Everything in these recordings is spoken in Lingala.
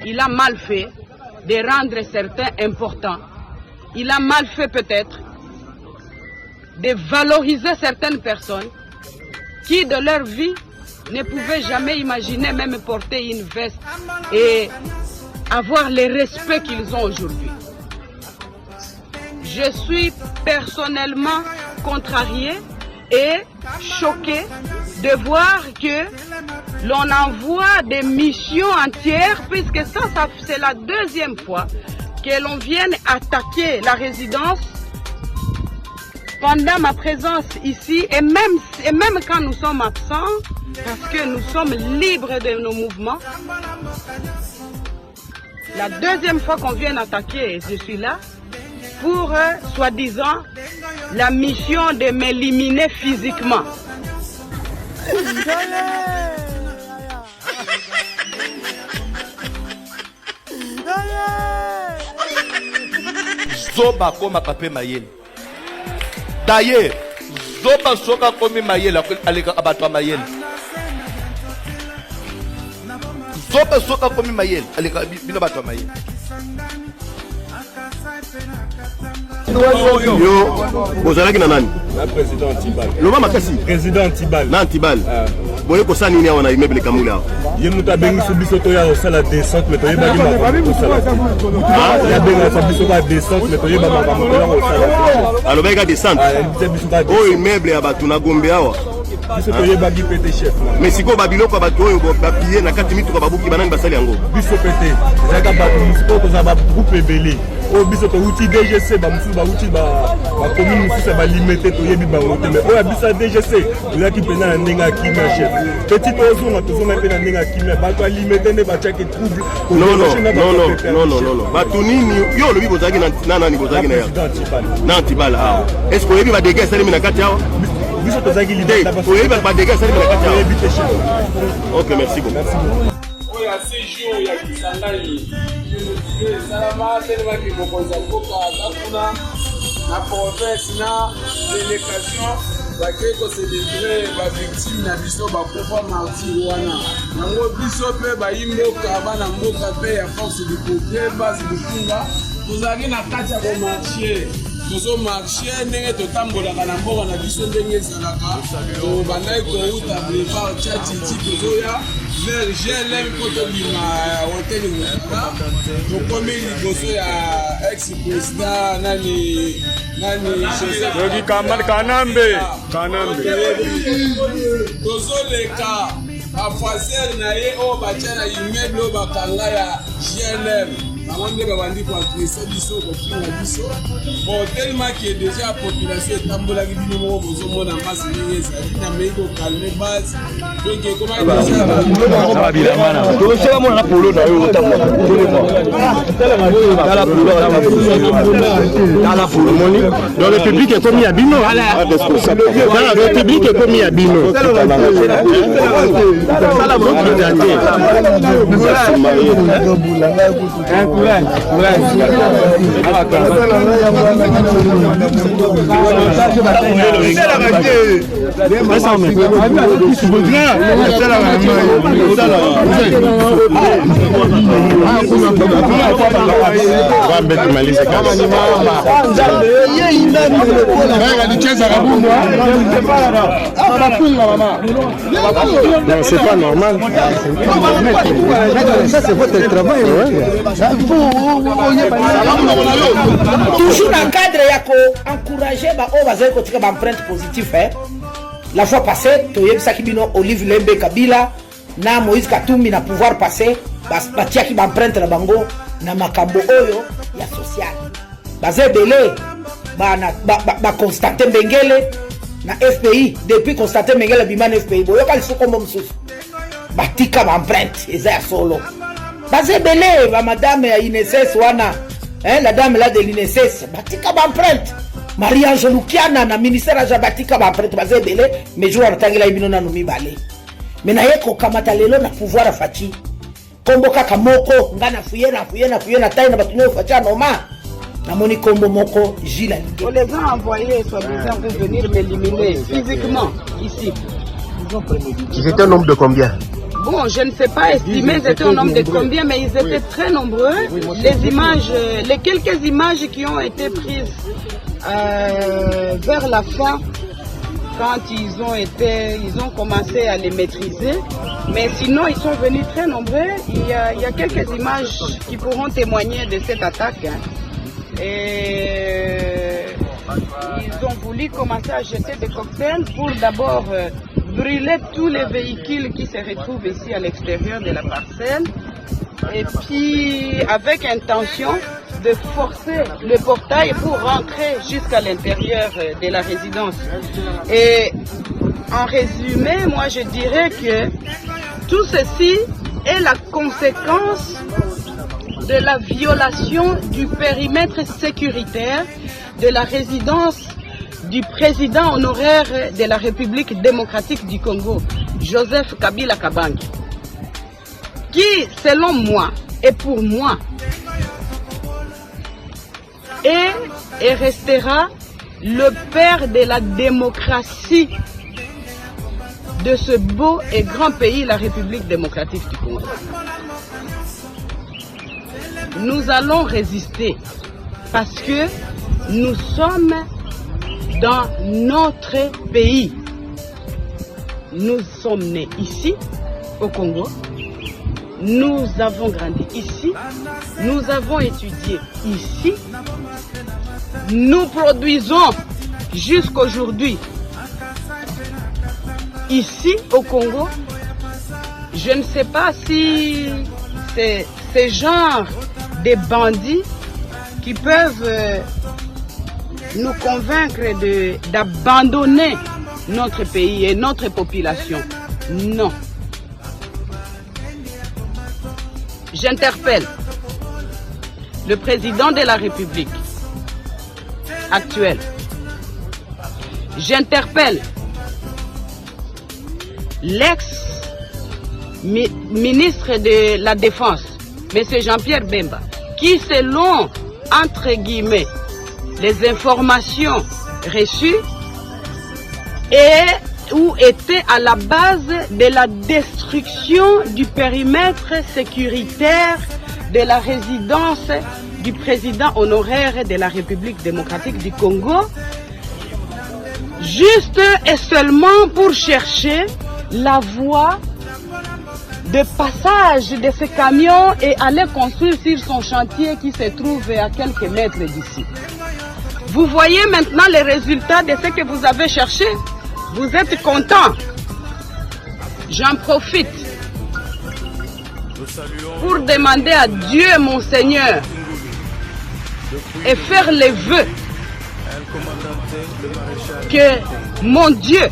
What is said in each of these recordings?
il a mal fait de rendre certains importants. Il a mal fait peut-être de valoriser certaines personnes qui de leur vie ne pouvaient jamais imaginer même porter une veste et avoir le respect qu'ils ont aujourd'hui. Je suis personnellement contrariée et choquée de voir que l'on envoie des missions entières, puisque ça c'est la deuxième fois que l'on vient attaquer la résidence pendant ma présence ici, et même quand nous sommes absents, parce que nous sommes libres de nos mouvements. La deuxième fois qu'on vient attaquer, je suis là, pour, soi-disant, la mission de m'éliminer physiquement. Zoba koma kape mayele. D'ailleurs, Zoba soka komi mayele aleka abatwa mayele. Zoba soka komi mayele aleka bino batwa mayele. Yo, bozalaki na nani? Na président Antibal. Loma makasi. Président Antibal. Na Antibal. Boye ko sani ni awana immeuble kamula. Ye muta bengi so biso to ya osala descente mais to ye bagi ma osala. Ah, ya benga so biso ka descente mais to ye ba ma osala. Alors bega descente. Oh immeuble ya batu na Gombe awa. Biso to ye bagi pété chef. Mais siko babiloko batu oyo papier na 4 minutes ko babuki banani basali yango. Biso pété. Zaka batu musiko ko za ba groupe belé. O biso to uti DGC ba musu ba uti ba commune musu ba limité to yebi ba ngote mais o bisa DGC ila ki pena na ndinga kimia chef petit ozo na tozo na pena ndinga kimia ba to limité ne ba check trouble. Non. Batu nini yo lobi bozaki na nani bozaki na ya. Na Antibal ah. Est-ce que yebi ba dégâts salimi na kati awa? Biso to zaki l'idée. O yebi ba dégâts salimi na kati awa. Yebi te chef. OK, merci beaucoup. Merci beaucoup. Oya séjour ya Kisangani. Salama tellement que mokonza mboka zakuna na province na délégation bakeko célébrer ba victime na biso ba kufa martyr wana. Nango biso pe ba yimboka bana mboka pe ya force du progrès base du kunga. Tozaki na kati ya ko marché. Tozo marché ndenge totambolaka na mboka na biso ndenge ezalaka. To bandai ko uta boulevard Tchatiti tozoya vers GLM koto bima hotel Mutaka. Tokomi liboso ya ex-président nani Joseph Yogi Kanambe. tozoleka afaser na ye o batia na immeuble o bakanga ya GLM. Bango nde babandi koagrese biso kofinga biso bon tellement que déjà population etambolaki bino moko bozomona mpasi ndenge ezali na mei kokalme base donc Mona na polo na yo otambola. Dans polo moni. Dans le public est commis à Bino. Dans le public est commis à Bino. Non, c'est pas normal. Ça, c'est votre travail. Toujours dans le cadre de encourager les empreintes positives. La fois passée, Toyeb Bino, Olive Lembe Kabila, na Moïse Katumbi na pouvoir passer, batia ki empreinte na bango na makambo oyo ya social. Bazé belé, ba constater Mbengele na FPI, depuis constater Mbengele bima na FPI, boyo ka lisoko mo msusu. Batika ba empreinte eza ya solo. Bazé belé, ba madame ya INSS wana, la dame là de l'INSS, batika ba empreinte. Marie-Ange Lukiana na ministère ya batika ba empreinte bazé belé, mais jour atangela ibino na numi balé. Mais na yeko kamata lelo na pouvoir afati. Kombo kaka moko nga na fuye na taille na batunyo facha noma. Na moni kombo moko Gilles. On les a envoyés soi-disant pour venir m'éliminer physiquement ici. Ils étaient un nombre de combien? Bon, je ne sais pas estimer ils étaient au nombre de combien, mais ils étaient très nombreux. Les images, les quelques images qui ont été prises vers la fin, quand ils ont commencé à les maîtriser. Mais sinon, ils sont venus très nombreux. Il y a quelques images qui pourront témoigner de cette attaque. Et ils ont voulu commencer à jeter des cocktails pour d'abord brûler tous les véhicules qui se retrouvent ici à l'extérieur de la parcelle. Et puis, avec intention de forcer le portail pour rentrer jusqu'à l'intérieur de la résidence. Et en résumé, moi je dirais que tout ceci est la conséquence de la violation du périmètre sécuritaire de la résidence du président honoraire de la République démocratique du Congo, Joseph Kabila Kabange, qui, selon moi et pour moi, est et restera le père de la démocratie de ce beau et grand pays, la République démocratique du Congo. Nous allons résister parce que nous sommes dans notre pays. Nous sommes nés ici, au Congo. Nous avons grandi ici. Nous avons étudié ici. Nous produisons jusqu'aujourd'hui ici au Congo. Je ne sais pas si c'est ce genre de bandits qui peuvent nous convaincre d'abandonner notre pays et notre population. Non. J'interpelle le président de la République actuel. J'interpelle l'ex-ministre de la Défense, M. Jean-Pierre Bemba, qui selon, entre guillemets, les informations reçues, était à la base de la destruction du périmètre sécuritaire de la résidence du président honoraire de la République démocratique du Congo, juste et seulement pour chercher la voie de passage de ce camion et aller construire sur son chantier qui se trouve à quelques mètres d'ici. Vous voyez maintenant les résultats de ce que vous avez cherché. Vous êtes content. J'en profite pour demander à Dieu, mon Seigneur, et faire les vœux que, mon Dieu,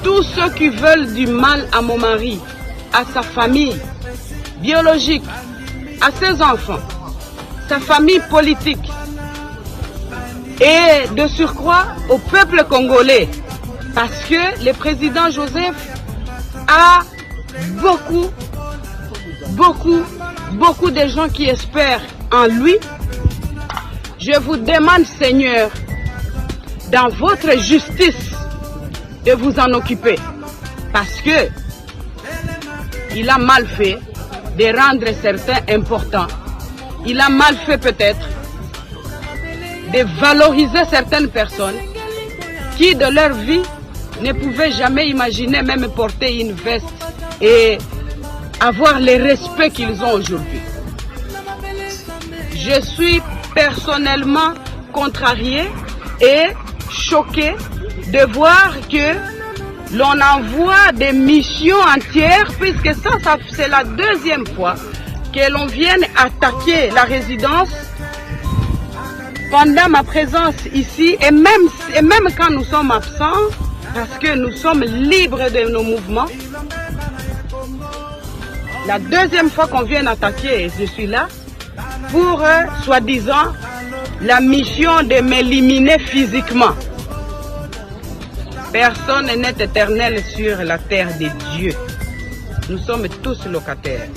tous ceux qui veulent du mal à mon mari, à sa famille biologique, à ses enfants, sa famille politique, et de surcroît au peuple congolais, parce que le président Joseph a beaucoup de gens qui espèrent en lui. Je vous demande, Seigneur, dans votre justice, de vous en occuper, parce que il a mal fait de rendre certains importants. Il a mal fait peut-être de valoriser certaines personnes qui de leur vie ne pouvaient jamais imaginer même porter une veste et avoir le respect qu'ils ont aujourd'hui. Je suis personnellement contrarié et choqué de voir que l'on envoie des missions entières, puisque ça c'est la deuxième fois que l'on vienne attaquer la résidence pendant ma présence ici, et même quand nous sommes absents, parce que nous sommes libres de nos mouvements. La deuxième fois qu'on vient attaquer, je suis là, pour, soi-disant, la mission de m'éliminer physiquement. Personne n'est éternel sur la terre des dieux. Nous sommes tous locataires.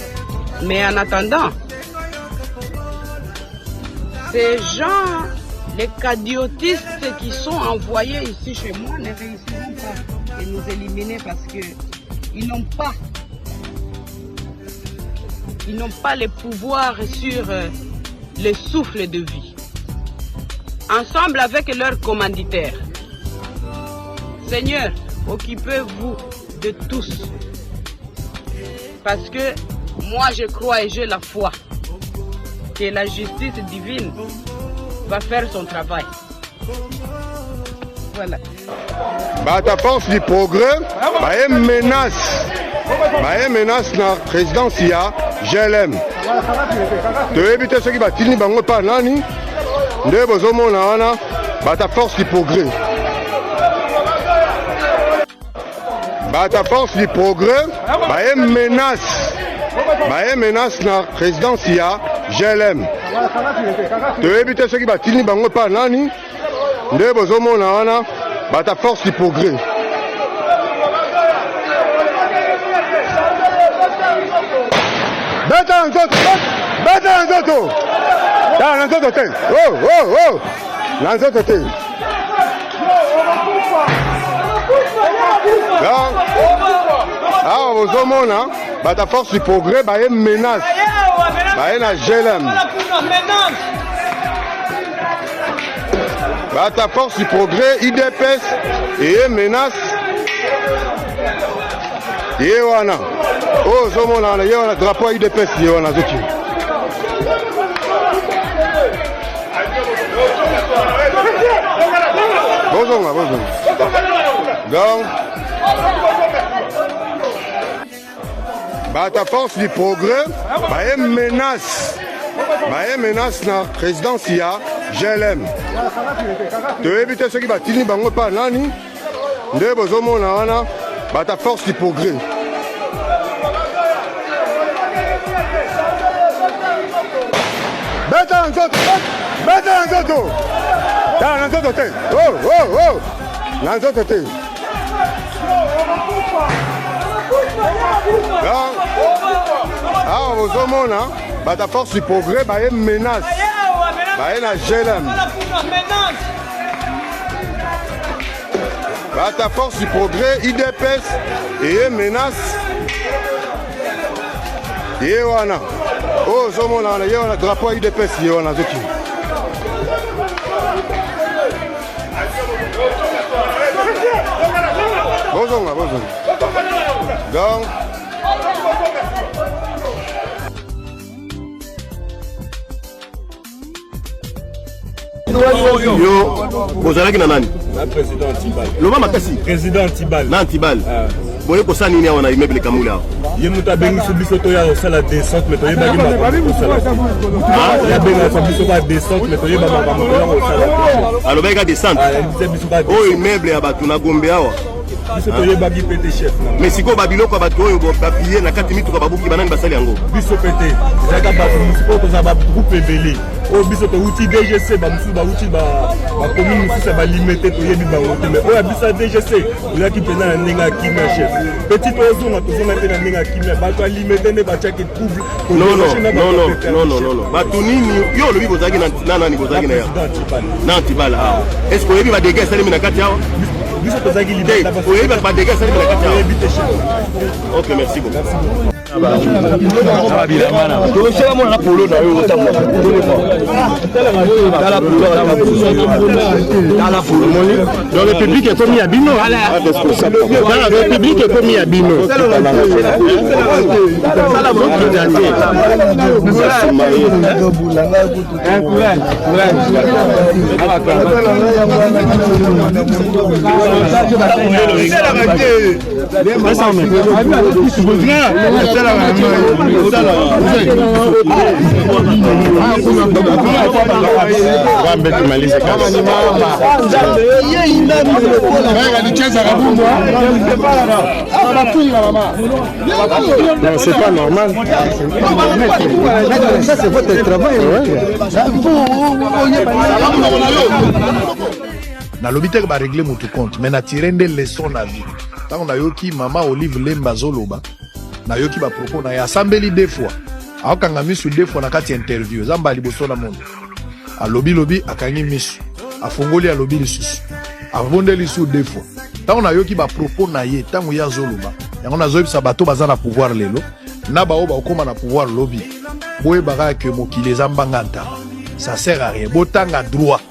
Mais en attendant, ces gens, les cadiotistes qui sont envoyés ici chez moi, ne réussiront pas de nous éliminer parce que ils n'ont pas le pouvoir sur le souffle de vie. Ensemble avec leurs commanditaires, Seigneur, occupez-vous de tous. Parce que moi je crois et j'ai la foi que la justice divine va faire son travail. Voilà. Ta force du progrès, menace na présidence ya GLM. Tu éviter ceux qui va tenir bango pas nani. Nde bozomona wana ta force du progrès. Ta force du progrès, menace na présidence ya GLM. Tu éviter ceux qui va tenir bango pas nani. Nde bozomona wana ta force du progrès. Beta nzoto. Ta nzoto te. Oh. Nzoto te. Ah, bozomona ta force du progrès menace. Na GLM. Ta force du progrès, IDPS et menace. Yewana. Oh, zomona, yewana drapeau IDPS yewana zoki. Bonjour. Donc, ta force du progrès, menace. Menace na présidence ya GLM. Tu éviter ceux qui va tenir bango pas nani. Nde bozomona wana ta force du progrès. Beta nzoto. Ta nzoto te. Oh. Nzoto te. Ah, bozomona ta force du progrès menace. Na GLM. Ta force du progrès, IDPS et menace. Yewana. Oh, zomona, yewana drapeau IDPS yewana zoki. Bonjour. Donc, yo bozalaki na nani? Na président Antibal. Loba makasi. Président Antibal. Na Antibal. Boye ko sani ni awana immeuble Kamula. Ye muta bengi so biso to ya sala descente mais to ye bagi ma sala. Ya benga so biso ba descente mais to ye ba ma sala. Alo bega descente. Oh immeuble ya batu na Gombe awa. Biso to ye bagi pété chef na. Mais siko babiloko batu oyo bo papier na kati mitu ka babuki banani basali yango. Biso pété. Zaka batu musko ko za ba groupe ebele. O biso to uti DGC ba musu ba uti ba commune musu ba limité to yebi ba wote mais o ya biso DGC il a qui pena na ninga kimia chef petit ozo na to zona pena ninga kimia ba to limité ne ba chaki trouble non ba to nini yo lobi bozaki na nani bozaki na ya na Antibal est-ce que yebi ba dégâts sali mina kati yawa biso to zaki liberté o yebi ba dégâts sali mina kati yawa. OK, merci beaucoup. Dans le public est commis à Bino. Dans le public est commis à Bino. C'est pas normal. Ça c'est votre travail. nalobi te ba régler moto compte mais na tirer des leçons na vie tant na yoki mama Olive Lemba zoloba na yoki ba propos na ya sambeli deux fois akanga misu deux fois na kati interview zamba liboso na monde alobi akangi misu afongoli alobi lisusu avondeli su deux fois tant na yoki ba propos na ye tant ya zoloba yango nazoyebisa bato baza na pouvoir lelo na bao bakoma na pouvoir lobby boyebaka ke mokili eza mbanga ntaba ça sert à rien botanga droit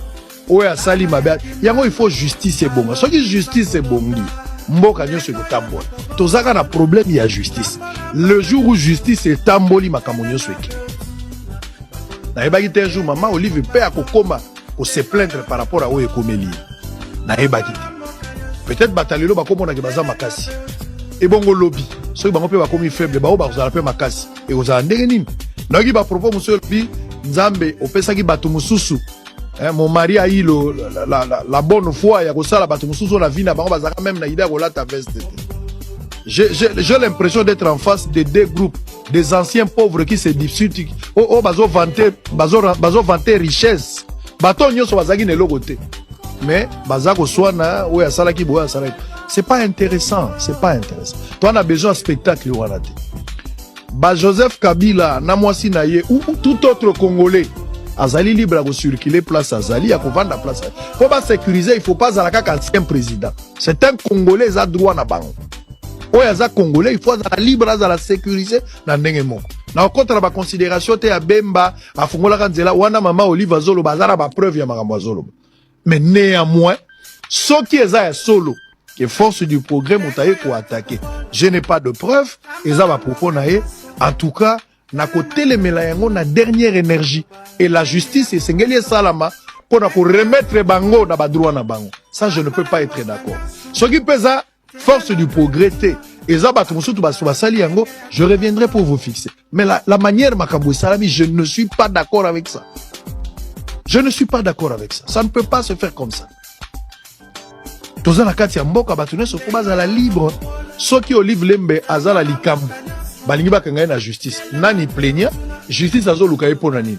oyo asali mabe yango il faut justice ebonga soki justice ebongi mboka nyonso ekotambola tozaka na problème ya justice le jour où justice etamboli makambo nyonso eke nayebaki te un jour mama Olive mpe akokoma se plaindre par rapport à oyo ekomeli nayebaki te peut-être batalelo bakomonaki baza makasi ebongo lobby soki bango mpe bakomi faible bao bakozala mpe makasi ekozala ndenge nini nayoki bapropos mosusu elobi nzambe opesaki bato mosusu mon mari a eu la bonne foi ya kosala bato mosusu na vie na bango bazalaka même na idée ya kolata veste te j'ai l'impression d'être en face de deux groupes des anciens pauvres qui se disputent bazo vanter richesse bato nyonso bazalaki na eloko te mais baza koswana oyo asalaki boyo asalaki c'est pas intéressant toi on a besoin de spectacle wana te ba Joseph Kabila na mwasi na ye ou tout autre congolais azali libre à circuler place azali à kovanda place faut pas sécuriser il faut pas zalaka ancien président c'est un congolais a droit na bango oyo aza congolais il faut azala libre azala sécuriser na ndenge moko na contre ba considération te ya bemba afungolaka nzela wana mama Olive azoloba azala ba preuve ya makambo azoloba mais néanmoins soki eza ya solo que force du progrès motaye ko attaquer je n'ai pas de preuve eza ba propos na ye en tout cas na kotelemela yango na dernière énergie et la justice esengeli esalama pour remettre bango na ba droit na bango ça je ne peux pas être d'accord soki pesa force du progrès te eza bato mosusu basali yango je reviendrai pour vous fixer mais la manière makambo salami je ne suis pas d'accord avec ça ça ne peut pas se faire comme ça toza na kati ya mboka bato nyonso fo bazala libre soki Olive Lembe azala likambo balingi bakanga ye na justice nani plaignant justice azoluka ye mpo na nini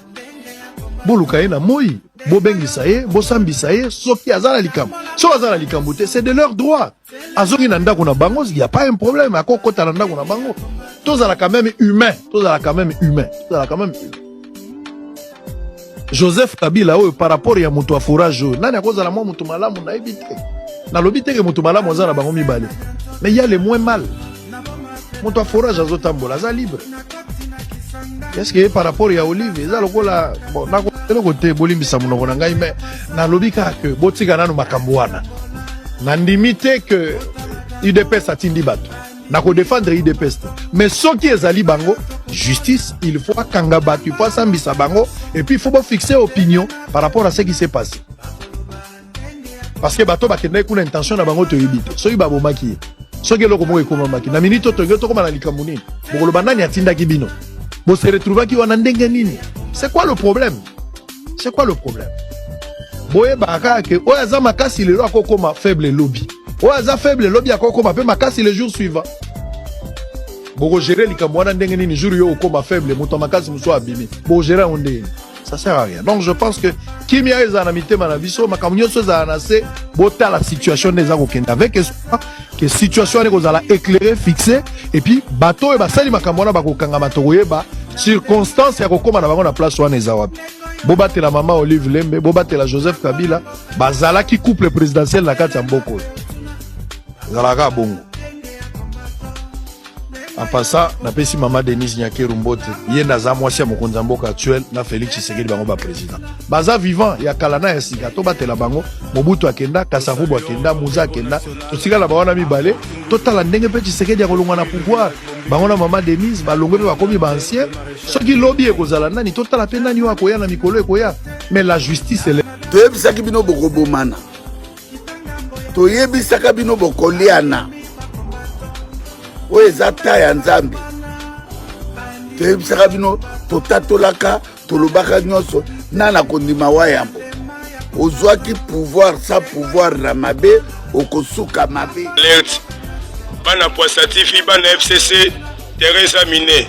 boluka ye na moi bobengisa ye bosambisa ye soki azala likambo soki azala likambo te c'est de leur droit azongi na ndako na bango il y a pas un problème akokota na ndako na bango tozala quand même humain Joseph Kabila oyo par rapport ya moto a forage nani akozala mwa moto malamu na yebi te na lobi te ke moto malamu azala bango mibale mais il y a les moins mal moto a forage azotambola aza libre est-ce que par rapport ya Olive eza lokola bon na côté bolimbisa monoko na ngai mais na lobi ka que botika nanu makambo wana na ndimite que UDPS atindi bato na ko défendre UDPS mais soki ezali bango justice il faut akanga bato il faut sambisa bango et puis il faut fixer opinion par rapport à ce qui s'est passé parce que bato bakenda kuna intention na bango to yibite soki babomaki soki eloko moko ekomamaki na minute to tokoma na likambo nini bokoloba nani atindaki bino bo se retrouvaki wana ndenge nini c'est quoi le problème boye baka ke oyo aza makasi lelo akokoma faible lobby oyo aza faible lobby akokoma pe makasi le jour suivant boko gérer likambo wana ndenge nini jour yo okoma faible moto makasi muso abimi bo gérer onde ça sert à rien donc je pense que kimia ezana mitema na biso makambo nyonso ezana se bota la situation des akokenda avec espoir que situation eko zala éclairer fixer et puis bateau e basali makambo wana bakokanga matoko yeba circonstance ya kokoma na bango na place wana eza wapi bobatela mama Olive Lembe bobatela Joseph Kabila bazalaki couple présidentiel na kati ya mboko zalaka bongo en passant na pesi mama Denise Nyakeru Mbote yenda za mwasi ya mokonzi mboka actuel na Félix Tshisekedi bango ba président baza vivant ya kalana ya sika to batela bango Mobutu akenda Kasavubu akenda Muza akenda tosika la bawana mibale totala ndenge pe Tshisekedi akolongwa na pouvoir bango na mama Denise balongwe ba komi ba ancien soki lobby ekozala nani totala pe nani wa koya na mikolo ekoya mais la justice elle toyebisaki bino bokobomana toyebisaka bino bokoliana oyo eza ta ya nzambe toyebisaka bino totatolaka tolobaka nyonso nana kondima wa yambo ozwaki pouvoir sa pouvoir na mabe okosuka mabe alerte bana poisatifi bana FCC Teresa Mine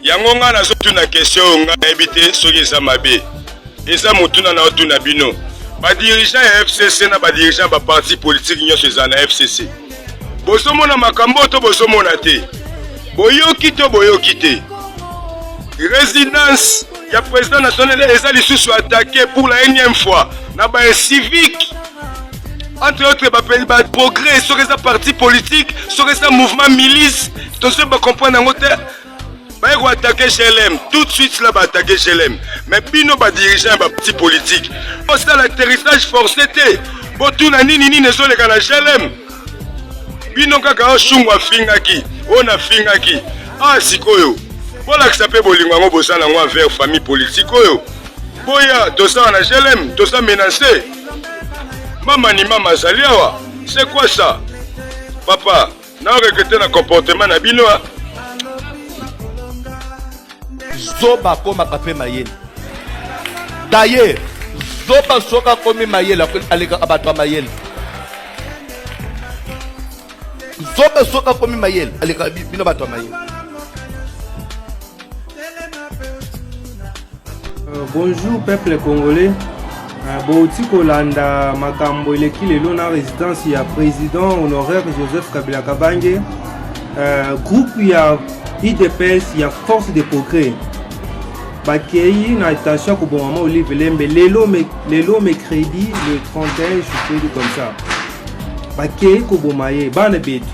yango nga nazotuna question nga nayebi te soki eza mabe eza motuna na otuna bino badirigeant ya FCC na badirigeant baparti politique nyonso eza na FCC bosomona makambo to bosomona te boyoki to boyoki te résidence ya président national eza lisusu attaqué pour la énième fois na ba civique entre autres progrès sur les partis politiques, sur les mouvements milices, tout ça va comprendre en hauteur. Bah, ils vont attaquer GLM, tout de suite là, va attaquer GLM. Mais bino va diriger un parti politique. Pour ça, l'atterrissage forcé, pour tout la nini ne sont les gars la GLM. Bino kaka chungwa fingaki, on a fingaki. Ah, sikoyo. Voilà que ça peut bolingo ngo bosana ngo vers famille politique yo. Boya, tout ça on a GLM, tout ça menacé. Maman ni maman zaliawa. C'est quoi ça? Papa, n'a regretté le comportement na bino. Zoba koma kape mayele. D'ailleurs, Zoba soka komi mayele aleka abatwa mayele. Zoba soka komi mayele aleka bino abatwa mayele. Bonjour peuple congolais. Bouti Kolanda Makambo eleki lelo na résidence ya président honoraire Joseph Kabila Kabange. Groupe ya IDPS ya force de progrès. Bakei na attention ko bon maman Olive Lembe lelo mercredi le 31 juillet comme ça. Bakei ko bomaye bana betu.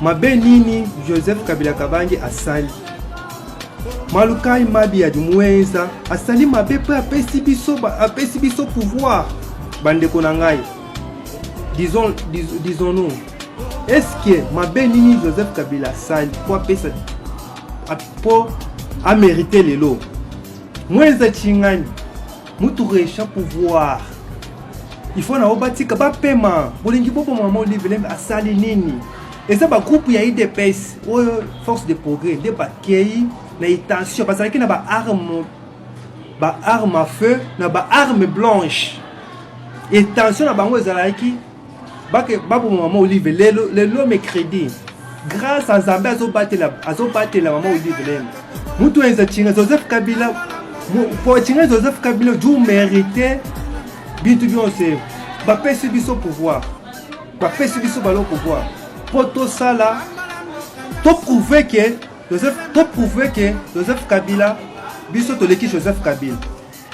Mabe nini Joseph Kabila Kabange asali. Malukai mabi ya dumweza asali mabe pe apesi biso pouvoir bande konangai. Disons-nous, est-ce que mabe nini Joseph Kabila asali pour a mérité les lots. Mweza chingani mutu resha pouvoir. Il faut na obatika ba paiement. Bolingi bobo maman Olive Lembe asali nini. Et ça ba groupe ya IDPS ou force de progrès de ba kei na intention parce que na ba arme à feu na ba arme blanche. Et tension na bango ezalaki ba ke babo maman Olive lelo mercredi. Grâce à Zambé azobate la maman Olive Lembe. Mutu enza chinga Joseph Kabila pour chinga Joseph Kabila du mérité bitu bionse ba pesi biso pouvoir ba pesi biso balo pouvoir pour tout ça là to prouver que Joseph Kabila biso to leki Joseph Kabila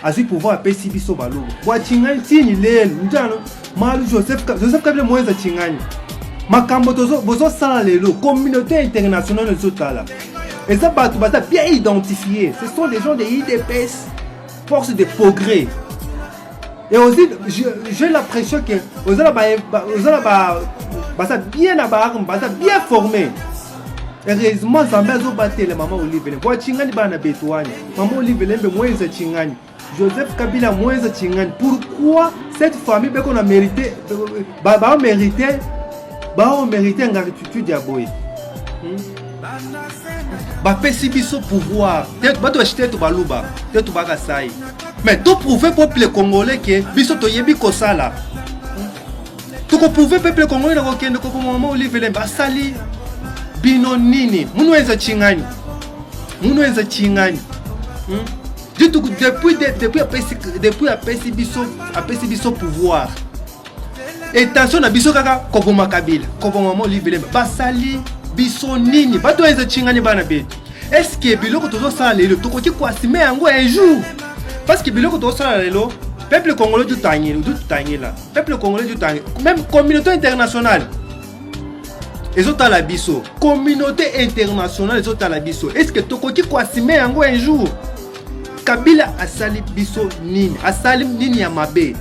azi pouvoir pesi biso balo bo chinga tini lelo ndano malu Joseph Kabila mwenza chingani makambo bozo sala lelo communauté internationale totala. Et ça, bien identifié. Ce sont des gens de IDPS, force de progrès. Et aussi, j'ai l'impression que vous allez bien formé. Heureusement, Zambé a battu la maman Olive Lembe. Vous chingani bana betouani. Maman Olive Lembe moins chingani. Joseph Kabila moins chingani. Pourquoi cette famille qu'on a mérité, mérité une gratitude à boy. Ba pesi biso pouvoir bato acheter to baluba to baka sai mais to prouver peuple congolais que biso to yebi ko sala to ko prouver peuple congolais na ko kende ko maman Olive Lembe asali bino nini munu enza chingani depuis apesi biso pouvoir et attention na biso kaka ko boma Kabila ko maman Olive Lembe basali biso nini bato enza chingani bana betu. Est-ce que biloko tozo sala lelo tokoki kwasime yango un jour parce que biloko tozo sala lelo peuple congolais du tangela peuple congolais du tangela même communauté internationale ezota la biso communauté internationale ezota la biso. Est-ce que tokoki kwasime yango un jour Kabila asali biso nini asali nini ya mabe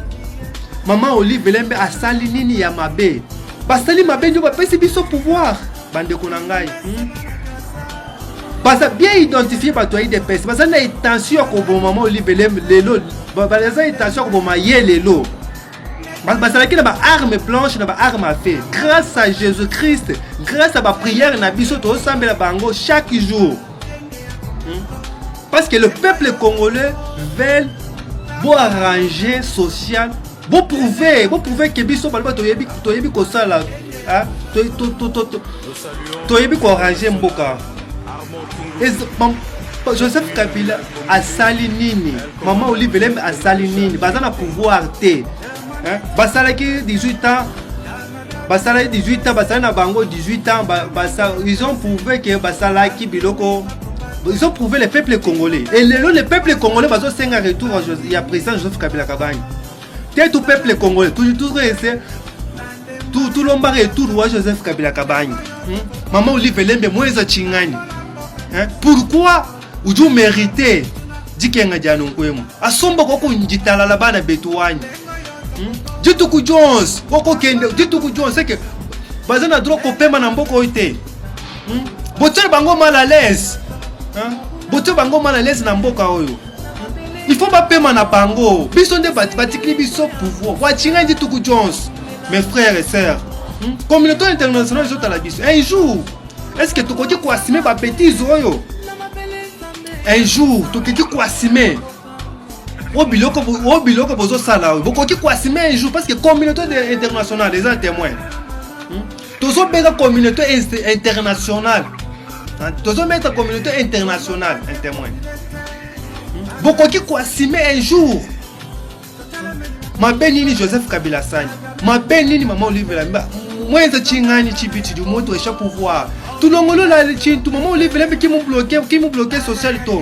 maman Olive Lembe asali nini ya mabe basali mabe ndio bapesi biso pouvoir bande konangai basa bien identifié par toi IDPS basa na intention ko bon maman Olive Lembe lelo basa intention ko bon maye lelo basa la kina ba arme blanche na ba arme à feu grâce à Jésus-Christ grâce à ba prière na biso to sambela bango chaque jour parce que le peuple congolais veut beau arranger social beau prouver que biso balba to yebi ko sala toyebi ko arranger mboka. Joseph Kabila asali nini maman Olive Lembe asali nini baza na pouvoir te basalaki 18 ans basala na bango 18 ans ils ont prouvé que basalaki biloko ils ont prouvé le peuple congolais et le peuple congolais bazo senga retour ya président Joseph Kabila Kabange. Tout peuple congolais toujours resté tulomba retour wa Joseph Kabila Kabangi. Maman Olive Lembe mweza chingani. Pourquoi uju mérité dikenga jano nkwemo? Asomba koko njitala la bana betuwani. Jituku Jones, koko kende, Jituku Jones c'est que bazana droit ko pema na mboko ite. Botere bango mal à l'aise. Botere bango mal à l'aise na mboka oyo. Il faut pas pema na bango. Biso nde batikli biso pouvoir. Wa chinga Jituku Jones. Mes frères et sœurs, communauté internationale est la biso. Un jour, est-ce que tu connais quoi assumer ma bêtise? Un jour, tu connais quoi assumer? Au biloko bozo sala. Vous connais quoi assumer un jour parce que communauté internationale les témoins. Tous ont besoin de communauté internationale. Tous ont besoin de communauté internationale un témoin. Vous connais quoi assumer un jour? Ma benini Joseph Kabila Sani, ma benini maman Olive Lembe, moi je chingani chipiti du moto échappe pouvoir. Tout le monde là chin, tout maman Olive Lembe qui m'ont bloqué social to.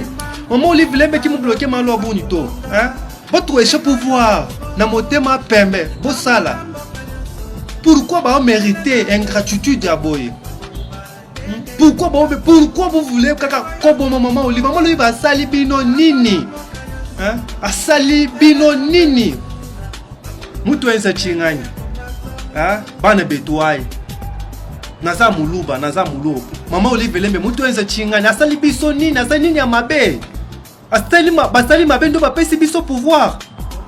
Maman Olive Lembe qui m'ont bloqué malo bonito. Hein? Votre échappe pouvoir, na motema pembe, bosala. Pourquoi ba mériter ingratitude à boy? Pourquoi vous voulez kaka kobo maman Olive a sali bino nini? Hein? A sali bino nini? Mutu enza chingani. Bana betuai. Naza muluba, naza muluba. Mama Olive Lembe mutu enza chingani. Asali biso nini, asali nini ya mabe. Basali mabe ndo bapesi biso pouvoir.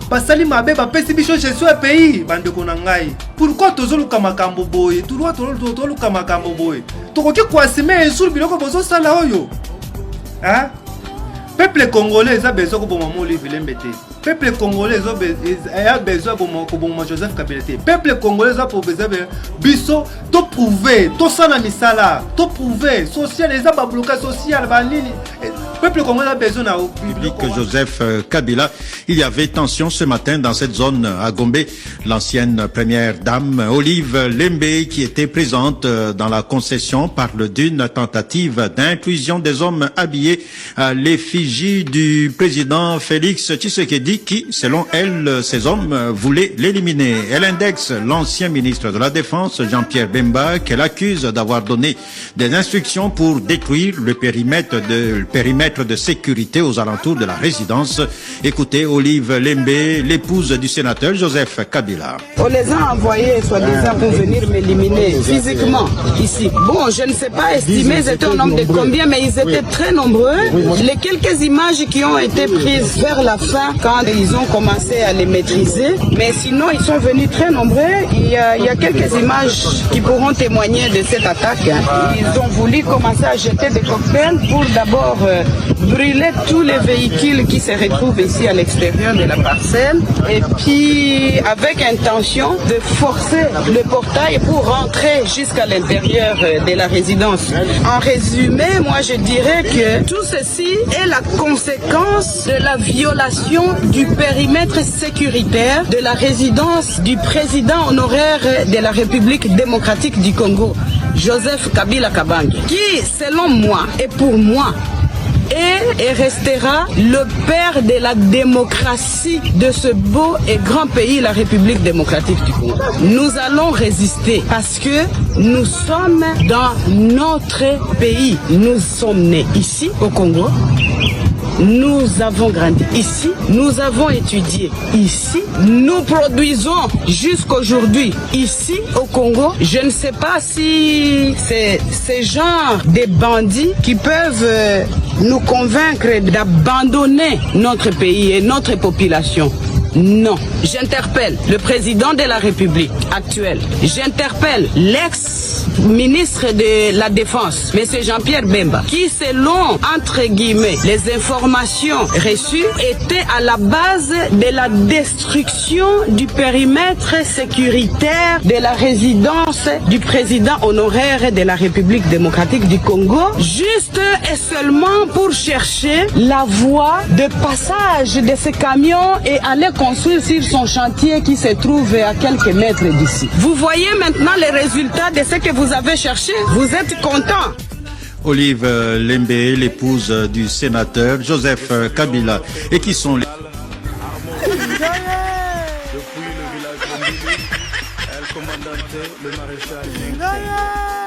Basali mabe bapesi biso gestion ya pays. Bandeko na ngai. Pourquoi tozoluka makambo boye? Tozoluka makambo boye. Tokoki kwasime sur biloko bozo sala oyo. Peuple congolais a besoin de Maman Olive Lembe. Peuple congolais a besoin de Joseph Kabila. Peuple congolais a besoin de biso to prouver, to sana misala, to prouver social les a bloqué social banini. Peuple congolais a besoin de public Joseph Kabila. Il y avait tension ce matin dans cette zone à Gombe. L'ancienne première dame Olive Lembe qui était présente dans la concession parle d'une tentative d'inclusion des hommes habillés à l'effigie du président Félix Tshisekedi qui, selon elle, ces hommes voulaient l'éliminer. Elle indexe l'ancien ministre de la Défense, Jean-Pierre Bemba, qu'elle accuse d'avoir donné des instructions pour détruire le périmètre de sécurité aux alentours de la résidence. Écoutez Olive Lembe, l'épouse du sénateur Joseph Kabila. On les a envoyés soi-disant pour venir m'éliminer physiquement ici. Bon, je ne sais pas estimer, ils étaient un nombre de combien, mais ils étaient très nombreux. Les quelques images qui ont été prises vers la fin, quand ils ont commencé à les maîtriser, mais sinon ils sont venus très nombreux. Il y a quelques images qui pourront témoigner de cette attaque. Ils ont voulu commencer à jeter des cocktails pour d'abord brûler tous les véhicules qui se retrouvent ici à l'extérieur de la parcelle et puis avec intention de forcer le portail pour rentrer jusqu'à l'intérieur de la résidence. En résumé, moi je dirais que tout ceci est la conséquence de la violation du périmètre sécuritaire de la résidence du président honoraire de la République démocratique du Congo, Joseph Kabila Kabangi, qui, selon moi et pour moi, est et restera le père de la démocratie de ce beau et grand pays, la République démocratique du Congo. Nous allons résister parce que nous sommes dans notre pays. Nous sommes nés ici au Congo. Nous avons grandi ici, nous avons étudié ici, nous produisons jusqu'aujourd'hui ici au Congo. Je ne sais pas si c'est ce genre de bandits qui peuvent nous convaincre d'abandonner notre pays et notre population. Non, j'interpelle le président de la République actuelle, j'interpelle l'ex-ministre de la Défense, M. Jean-Pierre Bemba, qui selon, entre guillemets, les informations reçues, était à la base de la destruction du périmètre sécuritaire de la résidence du président honoraire de la République démocratique du Congo, juste et seulement pour chercher la voie de passage de ce camion et aller construire sur son chantier qui se trouve à quelques mètres d'ici. Vous voyez maintenant les résultats de ce que vous avez cherché. Vous êtes content. Olive Lembe, l'épouse du sénateur Joseph Kabila, et qui sont les... Depuis le village de Mbili, elle commande commandant le maréchal